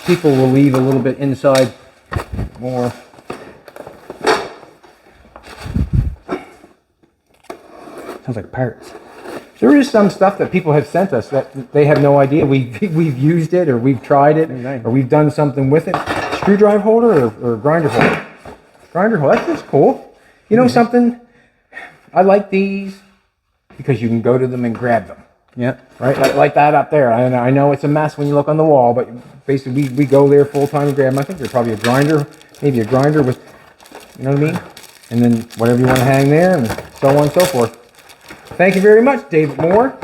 people will leave a little bit inside more. Sounds like parrots. There is some stuff that people have sent us that they have no idea. We've used it or we've tried it or we've done something with it. Screwdriver holder or grinder holder? Grinder holder, that's just cool. You know something? I like these because you can go to them and grab them. Yeah. Right? Like that up there. I know it's a mess when you look on the wall, but basically we go there full time and grab them. I think they're probably a grinder, maybe a grinder with, you know what I mean? And then whatever you want to hang there and so on and so forth. Thank you very much, David Moore.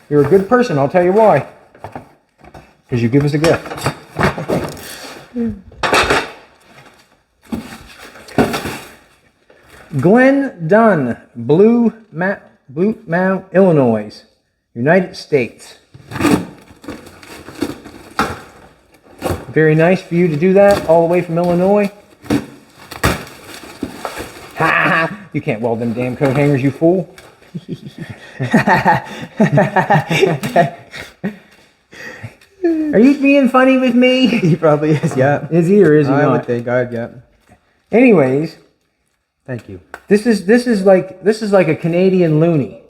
You're a good person, I'll tell you why. Because you give us a gift. Glenn Dunn, Blue Mount, Illinois, United States. Very nice for you to do that all the way from Illinois. Ha! You can't weld them damn coat hangers, you fool. Are you being funny with me? He probably is, yeah. Is he or is he I not? would think, yeah. Anyways, Thank you. this is like a Canadian loonie.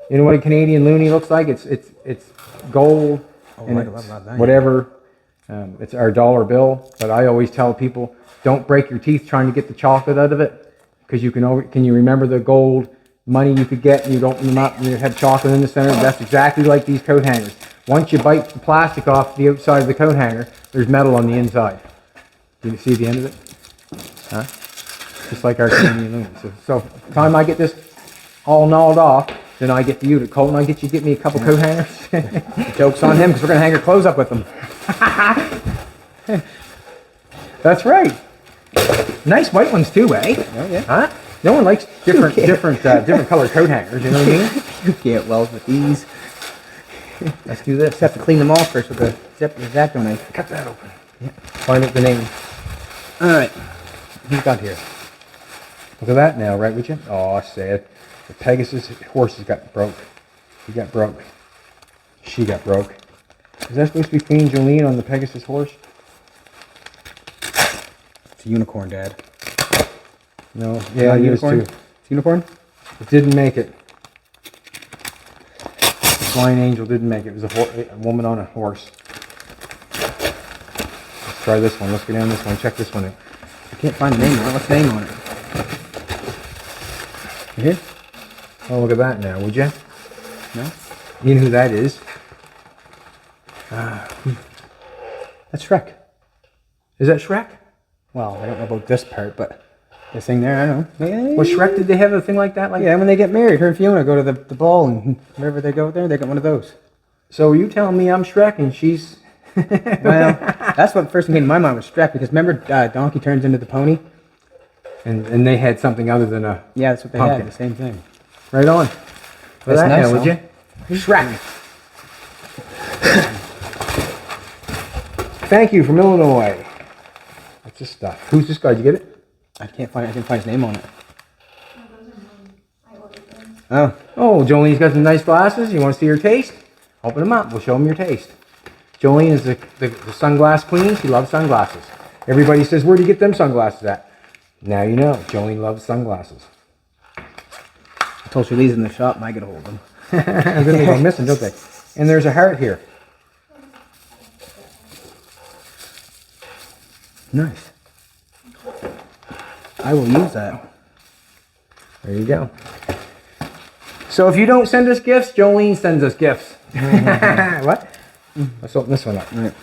You know what a Canadian loonie looks like? It's gold and I it's love that. whatever. It's our dollar bill. But I always tell people, don't break your teeth trying to get the chocolate out of it, because you can you remember the gold money you could get and you'd open them up and you have chocolate in the center? That's exactly like these coat hangers. Once you bite the plastic off the outside of the coat hanger, there's metal on the inside. You see the end of it? Huh? Just like our Canadian loonies. So by the time I get this all gnawed off, then I get to you to Colton. I get me a couple coat hangers. The joke's on him because we're going to hang our clothes up with them. That's right. Nice white ones too, eh? Oh, yeah. Huh? No one likes different colored coat hangers. You know what I mean? You can't weld with these. Let's do this. Just have to clean them off first with the X-Acto knife. Cut that open. Yeah. Find out the name. All right. Who's got here? Look at that now, right, would you? Oh, sad. The Pegasus horses got broke. He got broke. She got broke. Is that supposed to be Queen Jolene on the Pegasus horse? It's a unicorn, Dad. No. Yeah, it is unicorn? too. It's unicorn? It didn't make it. The flying angel didn't make it. It was a woman on a horse. Let's try this one. Let's go down this one. Check this one out. I can't find the name on it. What's the name on it? You here? Oh, look at that now, would you? No? You know who that is? That's Shrek. Is that Shrek? Well, I don't know about this part, but this thing there, I don't know. Yeah, Well, Shrek, did they have a thing like that? Like, yeah, when they get married, her and Fiona go to the ball, and wherever they go there, they got one of those. So are you telling me I'm Shrek and she's... Well, that's what first thing came to my mind was Shrek, because remember Donkey turns into the pony? And they had something other than a... Yeah, that's what they Pumpkin. had, the same thing. Right on. For That's that nice, now, would huh? you? Shrek. Thank you from Illinois. What's this stuff? Who's this guy? Did you get it? I didn't find his name on it. No, those are mine. I ordered them. Oh, Oh, Jolene's got some nice glasses. You want to see her taste? Open them up. We'll show them your taste. Jolene is the sunglass queen. She loves sunglasses. Everybody says, where do you get them sunglasses at? Now you know. Jolene loves sunglasses. I told you these in the shop, and I get a hold of them. And then they go missing, don't they? And there's a heart here. Nice. I will use that. There you go. So if you don't send us gifts, Jolene sends us gifts. What? Let's open this one up. Right.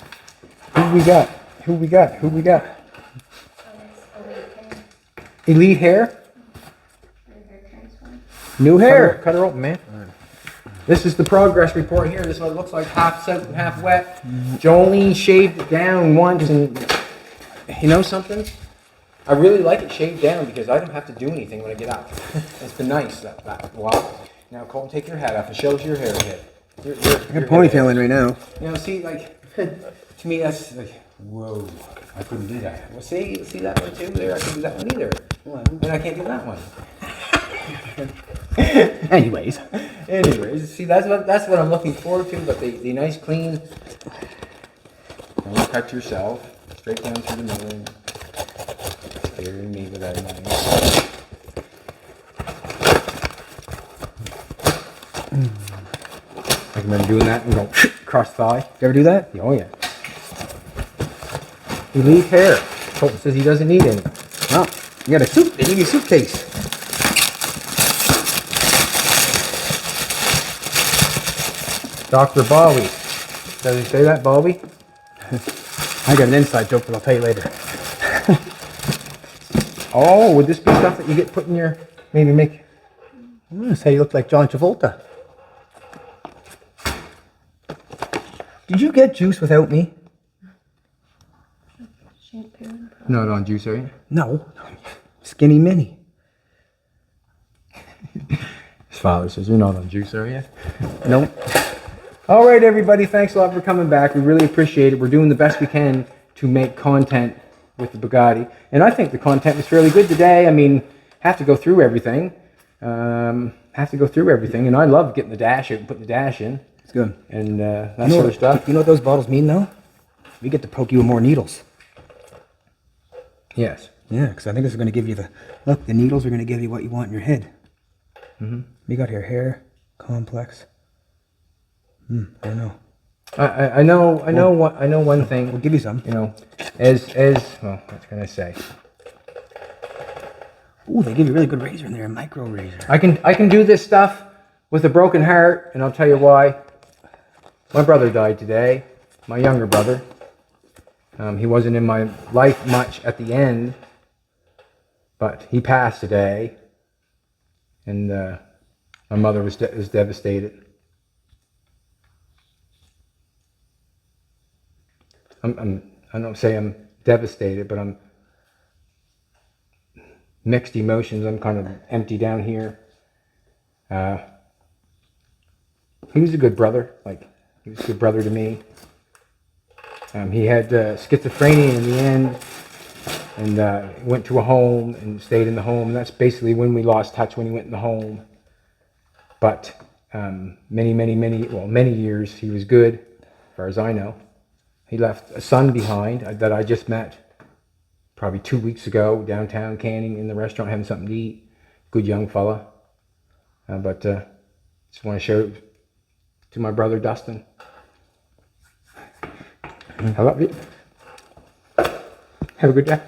Who we got? Who we got? Who we got? Oh, that's Elite hair? hair transplant. New hair. Cut her open, man. This is the progress report here. This is what it looks like, half soaked and half wet. Jolene shaved it down once, and you know something? I really like it shaved down because I don't have to do anything when I get up. It's been nice that while. Now, Colton, take your hat off. It shows your hair a bit. I got ponytail in right now. You know, see, like, to me, that's like, whoa, I couldn't do that. Well, see that one too there? I couldn't do that one either. And I can't do that one. Anyways. See, that's what I'm looking forward to, but the nice clean, don't cut yourself, straight down through the middle, scaring me with that knife. I remember doing that and go cross thigh. You ever do that? Oh yeah. Elite hair. Colton says he doesn't need any. No. You got a suit. They give you a suitcase. Dr. Bowie. Does he say that, Bowie? I got an inside joke, but I'll tell you later. Oh, would this be stuff that you get put in your, maybe make? I'm gonna say you look like John Travolta. Did you get juice without me? Shampoo. Not on juice, are you? No. Skinny mini. His father says, you're not on juice, are you? Nope. All right, everybody. Thanks a lot for coming back. We really appreciate it. We're doing the best we can to make content with the Bugatti. And I think the content was fairly good today. I mean, have to go through everything. And I love getting the dash out and putting the dash in. It's good. And that sort of stuff. You know what those bottles mean, though? We get to poke you with more needles. Yes. Yeah, because I think this is going to give you the needles are going to give you what you want in your head. Mm-hmm. We got your hair complex. I don't know. I know one thing. We'll give you some. You know, as well, what can I say? Ooh, they give you a really good razor in there, a micro razor. I can do this stuff with a broken heart, and I'll tell you why. My brother died today, my younger brother. He wasn't in my life much at the end, but he passed today, and my mother was devastated. I don't say I'm devastated, but I'm mixed emotions. I'm kind of empty down here. He was a good brother. He was a good brother to me. He had schizophrenia in the end, and went to a home and stayed in the home. And that's basically when we lost touch, when he went in the home. But many years he was good, as far as I know. He left a son behind that I just met probably 2 weeks ago downtown Canning in the restaurant having something to eat. Good young fella. But just want to show it to my brother Dustin. I love you. Have a good day.